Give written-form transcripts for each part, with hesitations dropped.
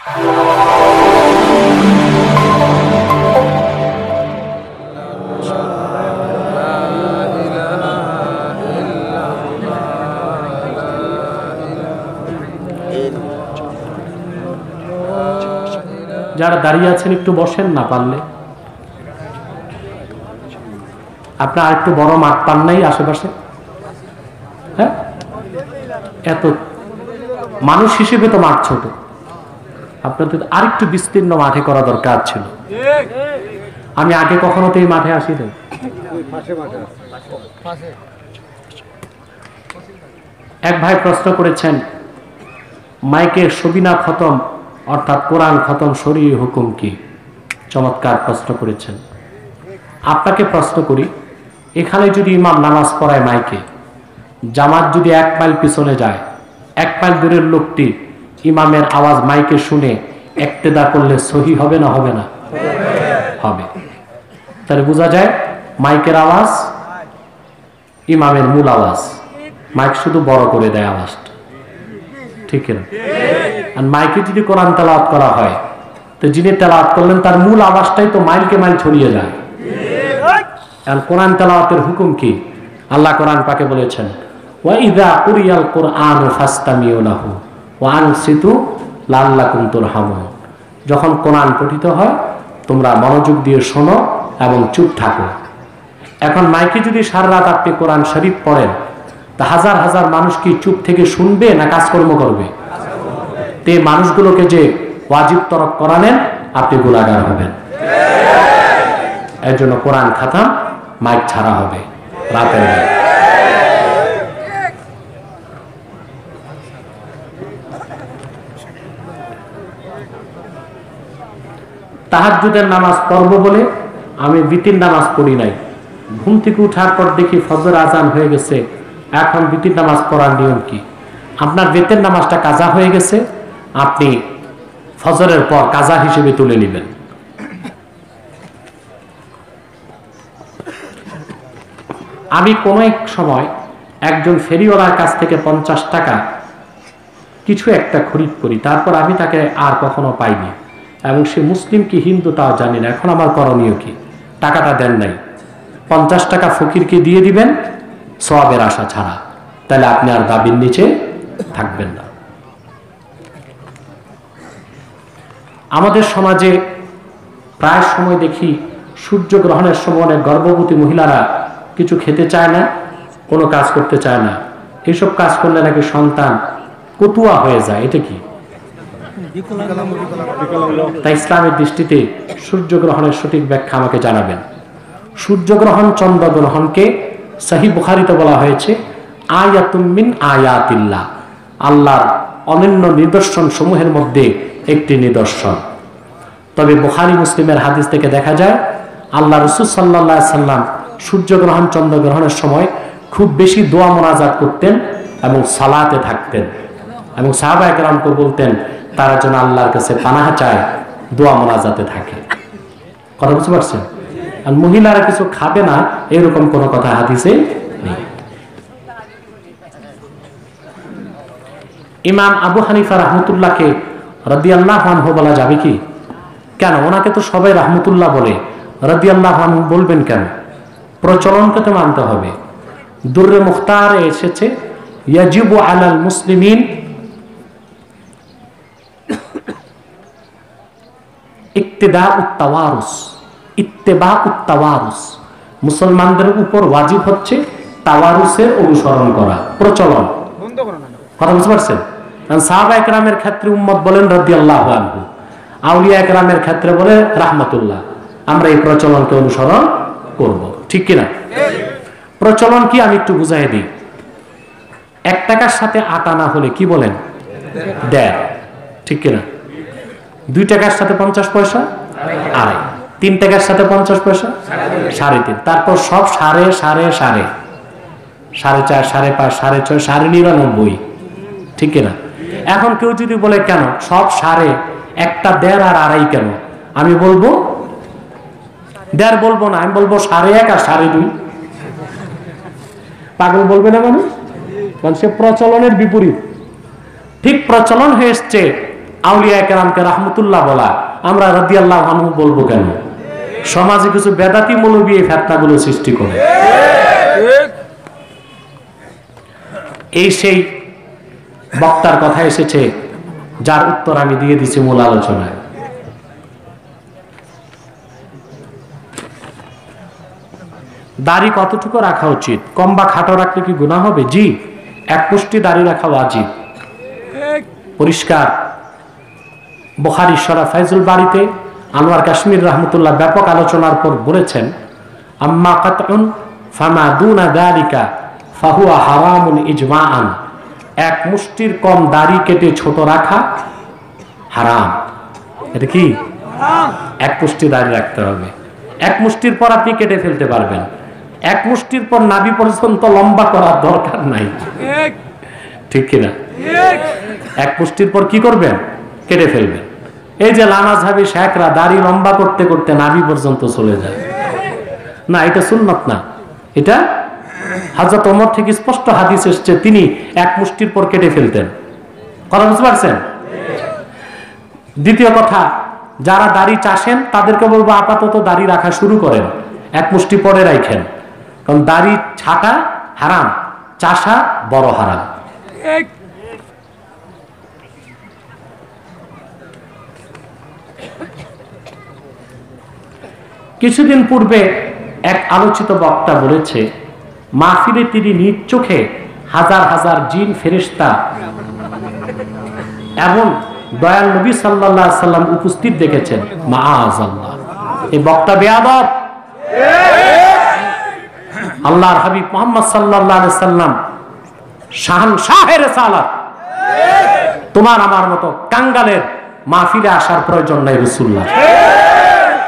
যারা দাঁড়িয়ে আছেন একটু বসেন, না পারলে আপনার আরেকটু বড় মাঠ পান নাই আশেপাশে? হ্যাঁ, এত মানুষ হিসেবে তো মাঠ ছোট, আপনাদের আরেকটু বিস্তীর্ণ মাঠে করা দরকার ছিল। আমি আগে কখনো তো এই মাঠে আসি নাই। এক ভাই প্রশ্ন করেছেন, মাইকে সবিনা খতম অর্থাৎ কোরআন খতম শরঈ হুকুম কি? চমৎকার প্রশ্ন করেছেন। আপনাকে প্রশ্ন করি, এখানে যদি ইমাম নামাজ পড়ায় মাইকে, জামাত যদি 1 মাইল পিছনে যায়, 1 মাইল দূরের লোকটি ইমামের আওয়াজ মাইকে শুনে ইক্তেদা করলে সহি হবে না হবে না? হবে। তাহলে বোঝা যায় মাইকের আওয়াজ ইমামের মূল আওয়াজ, মাইক শুধু বড় করে দেয় আওয়াজটা, ঠিক না? আর মাইকে যদি কোরআন তেলাওয়াত করা হয়, তো যিনি তেলাওয়াত করলেন তার মূল আওয়াজটাই তো মাইলকে মাইল ছড়িয়ে যায়। আর কোরআন তেলাওয়াতের হুকুম কি? আল্লাহ কোরআন পাকে বলেছেন, ওয়া ইযা কুরিয়াল কুরআনু ফাসতামিউ লাহু ওয়া আনসিতু লাআল্লাকুম তুরহামুন। যখন কোরআন পঠিত হয় তোমরা মনোযোগ দিয়ে শোনো এবং চুপ থাকো। এখন মাইকে যদি সারা রাত আপনি কোরআন শরীফ পড়েন, তা হাজার হাজার মানুষ কি চুপ থেকে শুনবে না কাজকর্ম করবে? তে মানুষগুলোকে যে ওয়াজিব তরক করালেন, আপনি গুনাহগার হবেন। এর জন্য কোরআন খাতাম মাইক ছাড়া হবে রাতের বেলা। তাহাজ্জুদের নামাজ পড়ব বলে আমি বিতির নামাজ পড়ি নাই। ঘুম থেকে উঠার পর দেখি ফজর আজান হয়ে গেছে, এখন বিতির নামাজ পড়ার নিয়ম কি? আপনার বেতের নামাজটা কাজা হয়ে গেছে, আপনি ফজরের পর কাজা হিসেবে তুলে নেবেন। আমি কোনো এক সময় একজন ফেরিওয়ালার কাছ থেকে 50 টাকা কিছু একটা খরিদ করি, তারপর আমি তাকে আর কখনো পাইনি, এবং সে মুসলিম কি হিন্দু তাও জানি না। এখন আমার করণীয় কি? টাকাটা দেন নাই, 50 টাকা ফকিরকে দিয়ে দিবেন সওয়াবের আশা ছাড়া, তাহলে আপনি আর দাবির নিচে থাকবেন না। আমাদের সমাজে প্রায় সময় দেখি সূর্যগ্রহণের সময় অনেক গর্ভবতী মহিলারা কিছু খেতে চায় না, কোনো কাজ করতে চায় না। এইসব কাজ করলে নাকি সন্তান কতুয়া হয়ে যায়, এটা কি? তাই ইসলামের দৃষ্টিতে সূর্যগ্রহণের সঠিক ব্যাখ্যা আমাকে জানাবেন। সূর্যগ্রহণ চন্দ্রগ্রহণকে সহিহ বুখারীতে বলা হয়েছে আয়াতুম মিন আয়াতিল্লাহ, আল্লাহর অনন্য নিদর্শন সমূহের মধ্যে একটি নিদর্শন। তবে বুখারী মুসলিমের হাদিস থেকে দেখা যায় আল্লাহ রাসূল সাল্লাল্লাহু আলাইহি সাল্লাম সূর্যগ্রহণ চন্দ্রগ্রহণের সময় খুব বেশি দোয়া মোনাজাত করতেন এবং সালাতে থাকতেন, এবং সাহাবায়ে কেরামকে বলতেন তারা যেন আল্লাহর কাছে পানাহ চায়, দোয়া মোনাজাতে থাকে। কথা বুঝতে পারছেন? আর মহিলারা কিছু খাবে না এরকম কোনো কথা হাদিসে নেই। ইমাম আবু হানিফা রাহমাতুল্লাহকে রাদিয়াল্লাহু আনহু বলা যাবে কি? কেন? ওনাকে তো সবাই রাহমাতুল্লাহ বলে, রাদিয়াল্লাহু আনহু বলবেন কেন? প্রচলনকে তো মানতে হবে। দুররে মুখতারে এসেছে ইয়াজিবু আলাল মুসলিমিন ইত্তিবাউত তাওয়ারুস, ইত্তিবাউত তাওয়ারুস, মুসলমানদের উপর ওয়াজিব হচ্ছে তাওয়ারুসের অনুসরণ করা, প্রচলন। কথা বুঝতে পারছেন? সাহাবায়ে কেরামের ক্ষেত্রে উম্মত বলেন রাদিয়াল্লাহু আনহু, আউলিয়া কেরামের ক্ষেত্রে বলে রাহমাতুল্লাহ। আমরা এই প্রচলনকে অনুসরণ করব, ঠিক কিনা? প্রচলন কি আমি একটু বুঝাই দিই। 1 টাকার সাথে আটা না হলে কি বলেন? দেড়, ঠিক কিনা? 2 টাকার সাথে 50 পয়সা আড়াই, 3 টাকার সাথে 50 পয়সা 3.5, তারপর সব সাড়ে সাড়ে সাড়ে, 4.5, 5.5, 6.5, 99.5, ঠিক কিনা? এখন কেউ যদি বলে কেন সব সাড়ে, একটা দেড় আর আড়াই কেন? আমি বলবো দেড় বলবো না, আমি বলবো 1.5 আর 2.5। পাগল বলবে না মানুষ? কারণ সে প্রচলনের বিপরীত। ঠিক প্রচলন হয়ে এসছে আউলিয়া কেরামকে রাহমাতুল্লাহ বলা, আমরা রাদিয়াল্লাহু আনহু বলবো কেন? সমাজে কিছু বেদাতি মৌলবী এই ফিতনাগুলো সৃষ্টি করে। এই সেই বক্তার কথা এসেছে যার উত্তর আমি দিয়ে দিচ্ছি মূল আলোচনায়। দাড়ি কতটুকু রাখা উচিত? কম বা খাটো রাখলে কি গুনাহ হবে? জি, এক মুষ্টি দাড়ি রাখা ওয়াজিব, পরিষ্কার। বুখারী শরীফ ফাইজুল বাড়িতে আনোয়ার কাশ্মীর রাহমাতুল্লাহ ব্যাপক আলোচনার পর বলেছেন, আম্মা কাতউন ফামা দুনা যালিকা ফাহুয়া হারামুন ইজমাআন। এক মুষ্টির কম দাড়ি কেটে ছোট রাখা হারাম। এটা কি? এক মুষ্টি দাড়ি রাখতে হবে। এক মুষ্টির পর আপনি কেটে ফেলতে পারবেন, এক মুষ্টির পর নাভি পর্যন্ত লম্বা করার দরকার নাই, ঠিক কিনা? এক মুষ্টির পর কি করবেন? কেটে ফেলবেন। এই যে লামাযহাবী শেখরা দাড়ি লম্বা করতে করতে নাভি পর্যন্ত চলে যায়, না, এটা সুন্নাত না। এটা হযরত ওমর থেকে স্পষ্ট হাদিস এসেছে, তিনি এক মুষ্টির পর কেটে ফেলতেন। কথা বুঝতে পারছেন? দ্বিতীয় কথা, যারা দাড়ি চাষেন তাদেরকে বলবো আপাতত দাড়ি রাখা শুরু করেন, এক মুষ্টি পরে রাখেন, কারণ দাড়ি ছাটা হারাম, চাষা বড় হারাম। কিছুদিন পূর্বে এক আলোচিত বক্তা বলেছে, মাহফিলে তিনি নিজ চোখে হাজার হাজার জিন ফেরেশতা এবং দয়াল নবী সাল্লাল্লাহু আলাইহি সাল্লাম উপস্থিত দেখেছেন। মাআযাল্লাহ, এই বক্তা বেয়াদব। আল্লাহর হাবিব মুহাম্মদ সাল্লাল্লাহু আলাইহি সাল্লাম শাহনশাহে রিসালাত, তোমার আমার মতো কাঙ্গালের মাহফিলে আসার প্রয়োজন নাই রাসূলুল্লাহ।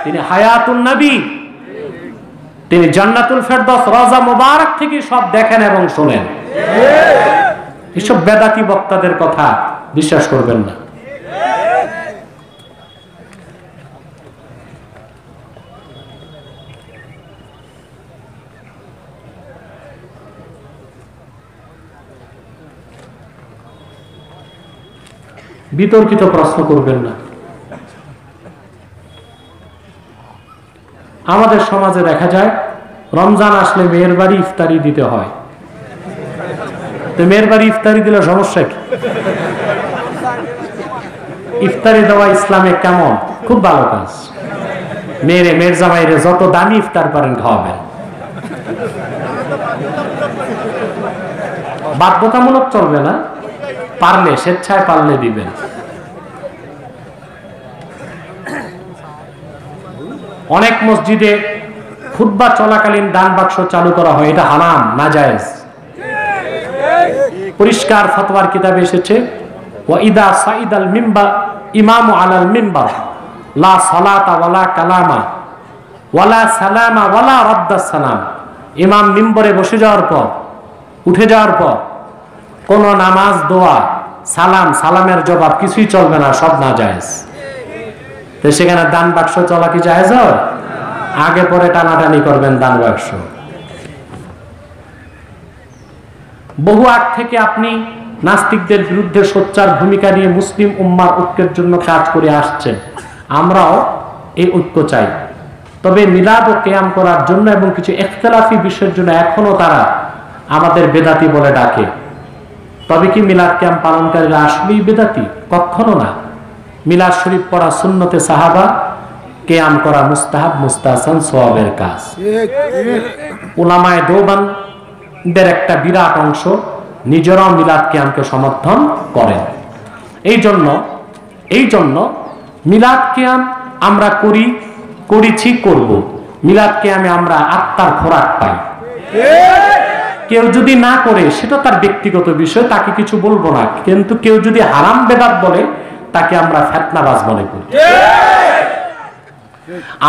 তিনি হায়াতুন নবী, তিনি জান্নাতুল ফেরদৌস রওজা মুবারক থেকে সব দেখেন এবং শোনেন। এসব বেদাতি বক্তাদের কথা বিশ্বাস করবেন না। বিতর্কিত প্রশ্ন করবেন না। আমাদের সমাজে দেখা যায় রমজান আসলে মেয়ের বাড়ি ইফতারি দিতে হয়, তো মেয়ের বাড়ি ইফতারি দিলে সমস্যা কি? ইফতারি দেওয়া ইসলামে কেমন? খুব ভালো কাজ। মেয়ের জামাইরে যত দামি ইফতার পারেন খাওয়াবেন, বাধ্যতামূলক চলবে না, পারলে স্বেচ্ছায় পারলে দিবেন। অনেক মসজিদে খুতবা চলাকালীন দান বাক্স চালু করা হয়, এটা হারাম, নাজায়েজ। পরিষ্কার ফতোয়ার কিতাবে এসেছে, ওয়া ইদা সাইদাল মিম্বার ইমামু আলাল মিম্বার লা সালাতা ওয়ালা কালামা ওয়ালা সালামা ওয়ালা রাদ্দাস সালাম। ইমাম মিম্বরে বসে যাওয়ার পর, উঠে যাওয়ার পর কোন নামাজ, দোয়া, সালাম, সালামের জবাব কিছুই চলবে না, সব নাজায়েজ। তো সেখানে দান বাক্স চলা কি জায়েজ হয়? আগে পরে টানাটানি করবেন দান বাক্স। বহু আগ থেকে আপনি নাস্তিকদের বিরুদ্ধে সোচ্চার ভূমিকা নিয়ে মুসলিম উম্মার ঐক্যের জন্য কাজ করে আসছেন। আমরাও এই ঐক্য চাই, তবে মিলাদ ও কিয়াম করার জন্য এবং কিছু ইখতিলাফি বিষয়ের জন্য এখনো তারা আমাদের বেদাতি বলে ডাকে। তবে কি মিলাদ কিয়াম পালনকারীরা আসলেই বেদাতি? কখনো না। মিলাদ শরীফ পড়া সুন্নতে সাহাবা, কিয়াম করা মুস্তাহাব, মুস্তাহসান, সওয়াবের কাজ। উলামায়ে দেওবান্দের একটা বিরাট অংশ নিজেরাও মিলাদ কিয়ামকে সমর্থন করেন। এই জন্য মিলাদ কিয়াম আমরা করেছি, করব। মিলাদ কিয়ামে আমরা আত্মার খোরাক পাই। কেউ যদি না করে সেটা তার ব্যক্তিগত বিষয়, তাকে কিছু বলবো না, কিন্তু কেউ যদি হারাম বেদাত বলে তাকে আমরা ফিতনাবাজ মনে করি।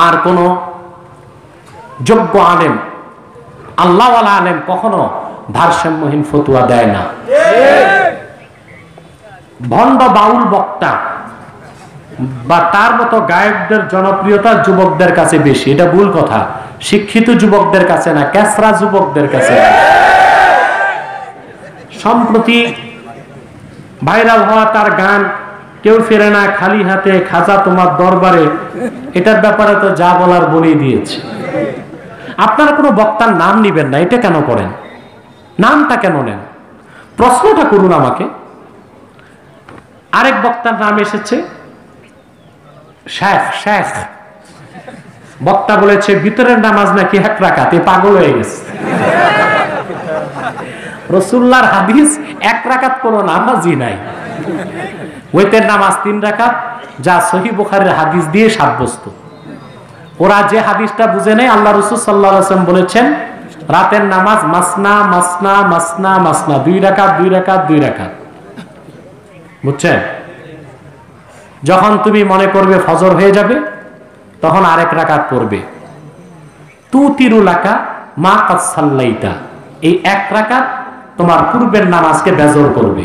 আর কোন যোগ্য আলেম, আল্লাহওয়ালা আলেম কখনো ভারসাম্যহীন ফতোয়া দেয় না। ভণ্ড বাউল বক্তা বা তার মতো গায়কদের জনপ্রিয়তা যুবকদের কাছে বেশি, এটা ভুল কথা। শিক্ষিত যুবকদের কাছে না, ক্যাসরা যুবকদের কাছে। সম্প্রতি ভাইরাল হওয়া তার গান কেউ ফেরে না খালি হাতে, খাজা তোমার দরবারে, এটার ব্যাপারে তো যা বলার বলেই দিয়েছে। আপনারা কোনো বক্তার নাম নিবেন না, এটা কেন করেন? নামটা কেন নেন? প্রশ্নটা করুন আমাকে। আরেক বক্তার নাম এসেছে শেখ। শেখ বক্তা বলেছে ভিতরের নামাজ নাকি 1 রাকাত, এ পাগল হয়ে গেছে। রাসূলুল্লাহর হাদিস 1 রাকাত কোনো নামাজই নাই, ওইতের নামাজ 3 রাকাত, যা সহিহ বুখারীর হাদিস দিয়ে সাব্যস্ত। ওরা যে হাদিসটা বুঝে নেয়, আল্লাহ রাসূল সাল্লাল্লাহু আলাইহি ওয়াসাল্লাম বলেছেন রাতের নামাজ মাসনা মাসনা মাসনা মাসনা, 2 রাকাত 2 রাকাত 2 রাকাত। বুঝছেন? যখন তুমি মনে করবে ফজর হয়ে যাবে, তখন আরেক রাকাত পড়বে। তুতিরু লাকা মা কাদ সাল্লাইতা, এই 1 রাকাত তোমার পূর্বের নামাজকে বেজর করবে।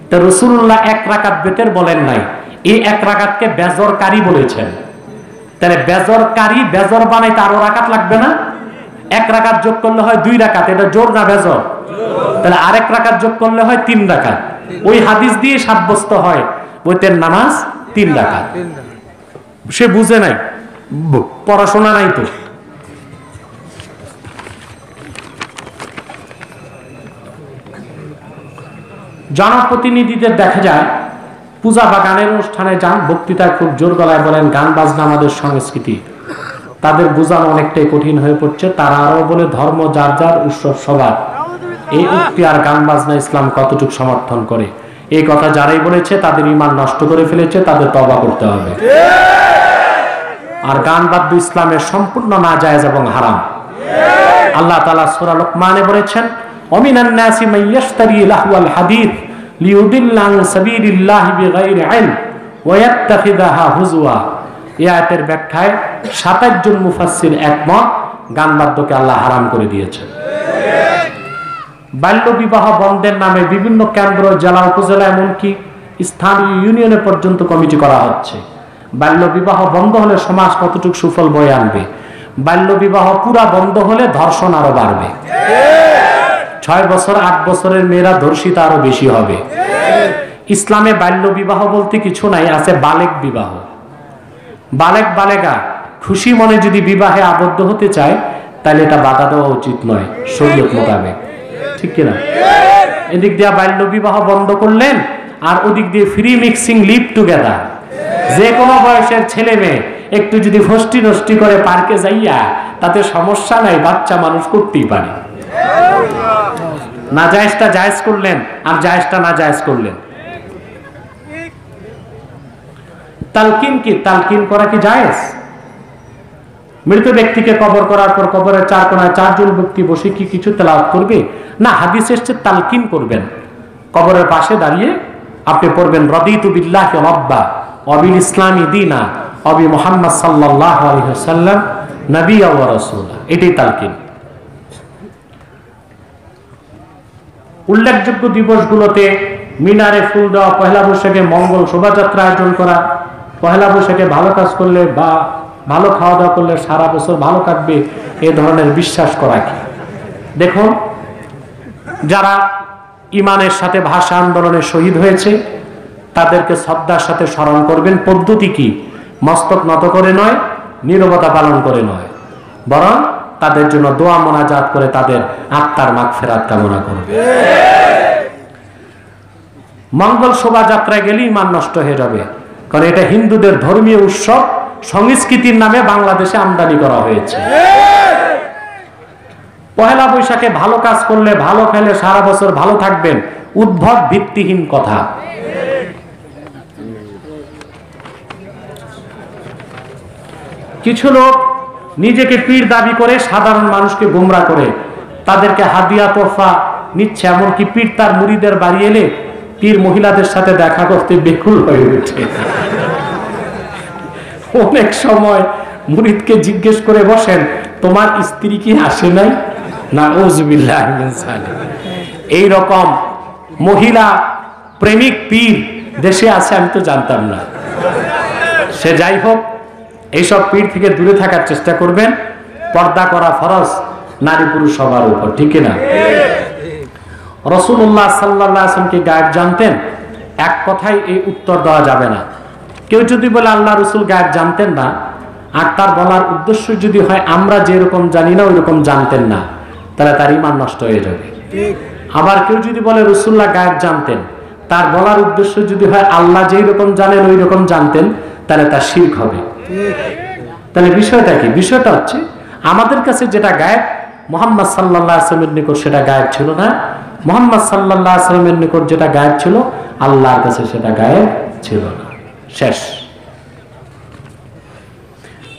তো রাসূলুল্লাহ 1 রাকাত বেতের বলেন নাই, এই 1 রাকাতকে বেজরকারী বলেছেন। তাহলে বেজরকারী, বেজর বানাইতে আরো রাকাত লাগবে না? 1 রাকাত যোগ করলে হয় 2 রাকাত, এটা জোর না বেজর? তাহলে আরেক রাকাত যোগ করলে হয় 3 রাকাত। ওই হাদিস দিয়ে সাব্যস্ত হয় বইতের নামাজ 3 রাকাত। সে বুঝে নাই, পড়াশোনা নাই তো। জনপ্রতিনিধিদের দেখা যায় পূজা বা গানের অনুষ্ঠানে যান, বক্তৃতায় খুব জোর গলায় বলেন গান বাজনা আমাদের সংস্কৃতি। তাদের বোঝানো অনেকটাই কঠিন হয়ে পড়ছে। তারা আরো বলে ধর্ম যার যার, উৎসব সবার। এই উক্তি আর গান বাজনা ইসলাম কতটুকু সমর্থন করে? এই কথা যারাই বলেছে তাদের ঈমান নষ্ট করে ফেলেছে, তাদের তওবা করতে হবে। আর গান বাদ্য ইসলামের সম্পূর্ণ নাজায়েজ এবং হারাম। আল্লাহ তাআলা সূরা লুকমানে বলেছেন ওমিনান নাসি মান ইয়াশতারি লাহওয়াল হাদিস লিইউদিল্লা আন সাবিলিল্লাহি বিগাইরি ইলম ওয়া ইয়াত্তাখিযাহা হুজওয়া। এই আয়াতের ব্যাখ্যায় 27 জন মুফাসসির একমত, গান বাদ্যকে আল্লাহ হারাম করে দিয়েছেন। বাল্য বিবাহ বন্ধের নামে বিভিন্ন কেন্দ্র, জেলা, উপজেলা, এমনকি স্থানীয় ইউনিয়নে পর্যন্ত কমিটি করা হচ্ছে। বাল্য বিবাহ বন্ধ হলে সমাজ কতটুকু সুফল বয়ে আনবে? বাল্য বিবাহ পুরা বন্ধ হলে ধর্ষণ আরো বাড়বে। 6 বছর 8 বছরের মেয়েরা ধর্ষিত আরো বেশি হবে। ইসলামে বাল্য বিবাহ বলতে কিছু নাই, আছে বালেক বিবাহ। বালেক বালেগা খুশি মনে যদি বিবাহে আবদ্ধ হতে চায়, তাহলে এটা বাধা দেওয়া উচিত নয় শরীয়ত মোতাবেক, ঠিক কিনা? এদিক দিয়ে বাল্য বিবাহ বন্ধ করলেন, আর ওদিক দিয়ে ফ্রি মিক্সিং, লিভ টুগেদার। যে কোনো বয়সের ছেলে মেয়ে একটু যদি ফষ্টি নষ্টি করে পার্কে যাইয়া, তাতে সমস্যা নাই, বাচ্চা মানুষ করতেই পারে। নাজায়েজটা জায়েজ করলেন, আর জায়েজটা নাজায়েজ করলেন। তালকিন কি? তালকিন করা কি জায়েজ? মৃত ব্যক্তিকে কবর করার পর কবরের 4 কোণায় 4 জন ব্যক্তি বসে কি কিছু তেলাওয়াত করবে? না, হাদিস এসেছে তালকিন করবেন। কবরের পাশে দাঁড়িয়ে আপনি পড়বেন রাদিতু বিল্লাহি রাব্বা ওয়া বিল ইসলামি দীনা ওয়া বি মুহাম্মদ সাল্লাল্লাহু আলাইহি ওয়াসাল্লাম নবিয়্যা ওয়া রাসূলা। এটাই তালকিন। উল্লেখযোগ্য দিবসগুলোতে মিনারে ফুল দেওয়া, পহেলা বৈশাখে মঙ্গল শোভাযাত্রা আয়োজন করা, পহেলা বৈশাখে ভালো কাজ করলে বা ভালো খাওয়া দাওয়া করলে সারা বছর ভালো কাটবে, এ ধরনের বিশ্বাস করা কি? দেখুন, যারা ইমানের সাথে ভাষা আন্দোলনে শহীদ হয়েছে তাদেরকে শ্রদ্ধার সাথে স্মরণ করবেন। পদ্ধতি কি? মস্তক নত করে নয়, নীরবতা পালন করে নয়, বরং তাদের জন্য দোয়া মোনাজাত করে তাদের আত্মার মাগফিরাত কামনা করবে। মঙ্গল শোভাযাত্রায় গেলে ঈমান নষ্ট হয়ে যাবে, কারণ এটা হিন্দুদের ধর্মীয় উৎসব, সংস্কৃতির নামে বাংলাদেশে আমদানি করা হয়েছে। পহেলা বৈশাখে ভালো কাজ করলে, ভালো খেলে সারা বছর ভালো থাকবেন, উদ্ভট ভিত্তিহীন কথা। কিছু লোক নিজেকে পীর দাবি করে সাধারণ মানুষকে গোমরা করে, তাদেরকে হাদিয়া তোহফা নিচ্ছে। এমনকি পীর তার মুরিদের বাড়ি এলে পীর মহিলাদের সাথে দেখা করতে বেকুল হয়ে ওঠে। অনেক সময় মুরিদকে জিজ্ঞেস করে বসেন, তোমার স্ত্রী কি আসে নাই? নাউযুবিল্লাহ মিন যালিক। এই রকম মহিলা প্রেমিক পীর দেশে আছে, আমি তো জানতাম না। সে যাই হোক, এইসব পীর থেকে দূরে থাকার চেষ্টা করবেন। পর্দা করা ফরজ নারী পুরুষ সবার উপর, ঠিক না? রাসূলুল্লাহ সাল্লাল্লাহু আলাইহি ওয়াসাল্লাম কি গায়েব জানতেন? এক কথায় এই উত্তর দেওয়া যাবে না। কেউ যদি বলে আল্লাহ রসুল গায়েব জানতেন না, আর তার বলার উদ্দেশ্য যদি হয় আমরা যেরকম জানি না ওইরকম জানতেন না, তাহলে তার ঈমান নষ্ট হয়ে যাবে। আবার কেউ যদি বলে রসুল্লাহ গায়েব জানতেন, তার বলার উদ্দেশ্য যদি হয় আল্লাহ যেই রকম জানেন ওই রকম জানতেন, তাহলে তার শিরক হবে। তাহলে বিষয়টা কি? বিষয়টা হচ্ছে আমাদের কাছে যেটা গায়েব, মুহাম্মদ সাল্লাল্লাহু আলাইহি ওয়াসাল্লামের নিকট সেটা গায়েব ছিল না। মুহাম্মদ সাল্লাল্লাহু আলাইহি ওয়াসাল্লামের নিকট যেটা গায়েব ছিল, আল্লাহর কাছে সেটা গায়েব ছিল না। শেষ।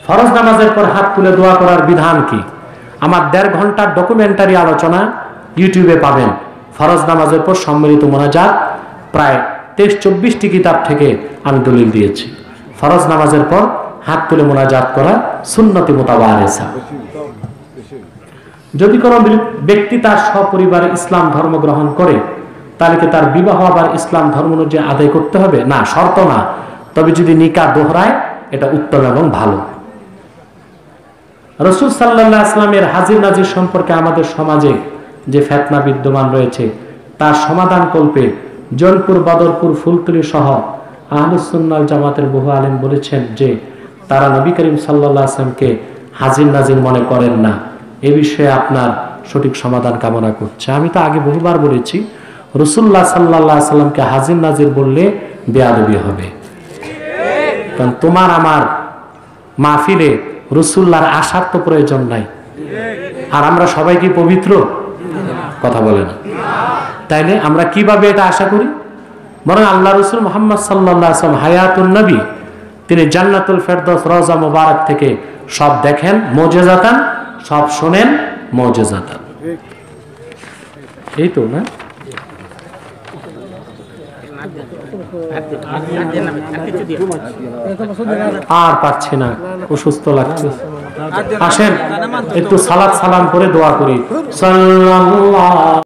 ফরজ নামাজের পর হাত তুলে দোয়া করার বিধান কি? আমার 1.5 ঘন্টার ডকুমেন্টারি আলোচনা ইউটিউবে পাবেন। ফরজ নামাজের পর সম্মিলিত মোনাজাত প্রায় 23-24টি কিতাব থেকে আমি দলিল দিয়েছি। ফরজ নামাজের পর হাত তুলে মোনাজাত করা সুন্নতি মুতাওয়ারিসা। যদি কোনো ব্যক্তি তার সপরিবারে ইসলাম ধর্ম গ্রহণ করে, তাহলে কি তার বিবাহ আবার ইসলাম ধর্ম অনুযায়ী আদায় করতে হবে? না, শর্ত না। তবে যদি নিকাহ দোহরায় এটা উত্তম এবং ভালো। রাসূল সাল্লাল্লাহু আলাইহি ওয়াসাল্লামের হাজির নাজির সম্পর্কে আমাদের সমাজে যে ফিতনা বিদ্যমান রয়েছে, তার সমাধান কল্পে জৌনপুর, বদরপুর, ফুলতলি সহ আহলুস সুন্নাহ ওয়াল জামাতের বহু আলেম বলেছেন যে তারা নবী করিম সাল্লাল্লাহু আলাইহি ওয়াসাল্লামকে হাজির নাজির মনে করেন না। এ বিষয়ে আপনার সঠিক সমাধান কামনা করছে। আমি তো আগে বহুবার বলেছি, রাসূলুল্লাহ সাল্লাল্লাহু আলাইহি ওয়াসাল্লামকে হাজির নাজির বললে বেয়াদবি হবে। কারণ তোমার আমার মাহফিলে রাসূলুল্লাহর আসার তো প্রয়োজন নাই। আর আমরা সবাই কি পবিত্র? কথা বলে না। তাইলে আমরা কিভাবে এটা আশা করি? বরং আল্লাহ রাসূল মুহাম্মদ সাল্লাল্লাহু আলাইহি ওয়াসাল্লাম হায়াতুন নবী, তিনি জান্নাতুল ফেরদৌস রওজা মুবারক থেকে সব দেখেন মুজিজাতান, সব শুনেন মুজিজাতান। এই তো না? আর পারছি না, অসুস্থ লাগছে। আসেন একটু সালাত সালাম করে দোয়া করি। সাল্লাল্লাহু